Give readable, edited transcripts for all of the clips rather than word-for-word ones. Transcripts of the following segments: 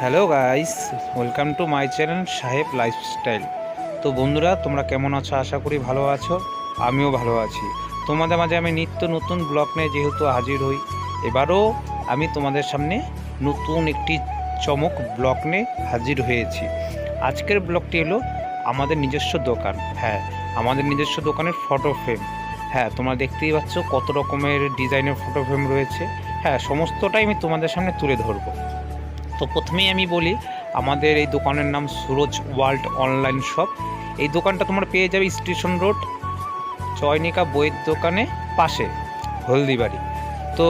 Hello guys, welcome to my channel সাহেব lifestyle. তো বন্ধুরা, তোমরা কেমন আছো? আশা করি ভালো আছো। আমিও ভালো আছি। তোমাদের মাঝে আমি নিত্য নতুন ব্লগ নিয়ে যেহেতু হাজির হই, এবারও আমি তোমাদের সামনে নতুন একটি চমক ব্লগ নিয়ে হাজির হয়েছি। আজকের ব্লগটি হলো আমাদের নিজস্ব দোকান। হ্যাঁ, আমাদের নিজস্ব দোকানের ফটো ফ্রেম। হ্যাঁ, তোমরা দেখতেই পাচ্ছ কত রকমের ডিজাইনের ফটো ফ্রেম রয়েছে। হ্যাঁ, সমস্তটাই আমি তোমাদের সামনে তুলে ধরবো। তো প্রথমেই আমি বলি, আমাদের এই দোকানের নাম সুরজ ওয়ার্ল্ড অনলাইন শপ। এই দোকানটা তোমরা পেয়ে যাবে স্টেশন রোড, চয়নিকা বইয়ের দোকানে পাশে, হলদিবাড়ি। তো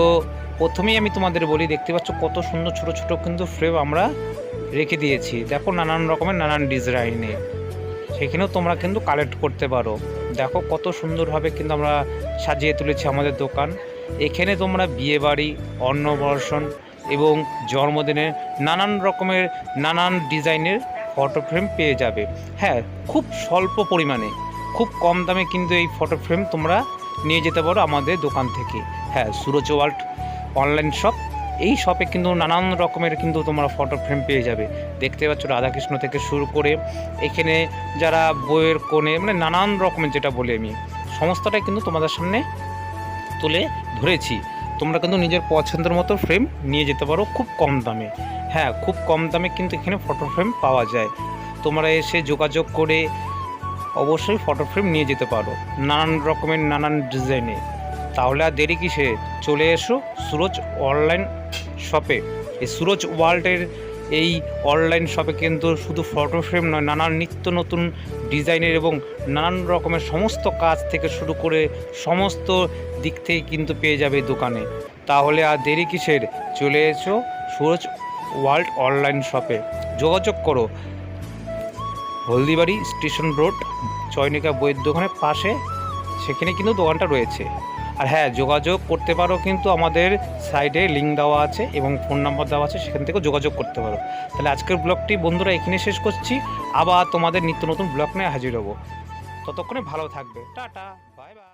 প্রথমেই আমি তোমাদের বলি, দেখতে পাচ্ছ কত সুন্দর ছোট ছোট কিন্তু ফ্রেম আমরা রেখে দিয়েছি। দেখো, নানান রকমের নানান ডিজাইনে, সেখানেও তোমরা কিন্তু কালেক্ট করতে পারো। দেখো কত সুন্দরভাবে কিন্তু আমরা সাজিয়ে তুলেছি আমাদের দোকান। এখানে তোমরা বিয়েবাড়ি, অন্নপ্রাশন এবং জন্মদিনের নানান রকমের নানান ডিজাইনের ফটো ফ্রেম পেয়ে যাবে। হ্যাঁ, খুব স্বল্প পরিমাণে, খুব কম দামে কিন্তু এই ফটো ফ্রেম তোমরা নিয়ে যেতে পারো আমাদের দোকান থেকে। হ্যাঁ, সুরজ ওয়ার্ল্ড অনলাইন শপ, এই শপে কিন্তু নানান রকমের কিন্তু তোমরা ফটো ফ্রেম পেয়ে যাবে। দেখতে পাচ্ছ রাধাকৃষ্ণ থেকে শুরু করে এখানে যারা বইয়ের কোণে, মানে নানান রকমের, যেটা বলি আমি সমস্তটাই কিন্তু তোমাদের সামনে তুলে ধরেছি। তোমরা কিন্তু নিজের পছন্দের মতো ফ্রেম নিয়ে যেতে পারো খুব কম দামে। হ্যাঁ, খুব কম দামে কিন্তু এখানে ফটো ফ্রেম পাওয়া যায়। তোমরা এসে যোগাযোগ করে অবশ্যই ফটো ফ্রেম নিয়ে যেতে পারো নানান রকমের নানান ডিজাইনে। তাহলে আর দেরি কিসে, চলে এসো সুরজ অনলাইন শপে। এই সুরজ ওয়ার্ল্ডের এই অনলাইন শপে কিন্তু শুধু ফটো ফ্রেম নয়, নানান নিত্য নতুন ডিজাইনের এবং নানান রকমের সমস্ত কাজ থেকে শুরু করে সমস্ত দিক থেকে কিন্তু পেয়ে যাবে দোকানে। তাহলে আর দেরি কিসের, চলে এসো সুরজ ওয়ার্ল্ড অনলাইন শপে। যোগাযোগ করো হলদিবাড়ি স্টেশন রোড, চয়নিকা বইয়ের দোকানের পাশে, সেখানে কিন্তু দোকানটা রয়েছে। আর হ্যাঁ, যোগাযোগ করতে পারো কিন্তু আমাদের সাইডে লিঙ্ক দেওয়া আছে এবং ফোন নাম্বার দেওয়া আছে, সেখান থেকেও যোগাযোগ করতে পারো। তাহলে আজকের ব্লগটি বন্ধুরা এখানে শেষ করছি। আবার তোমাদের নিত্য নতুন ব্লগ নিয়ে হাজির হবো। ততক্ষণে ভালো থাকবে। Tata, bye bye.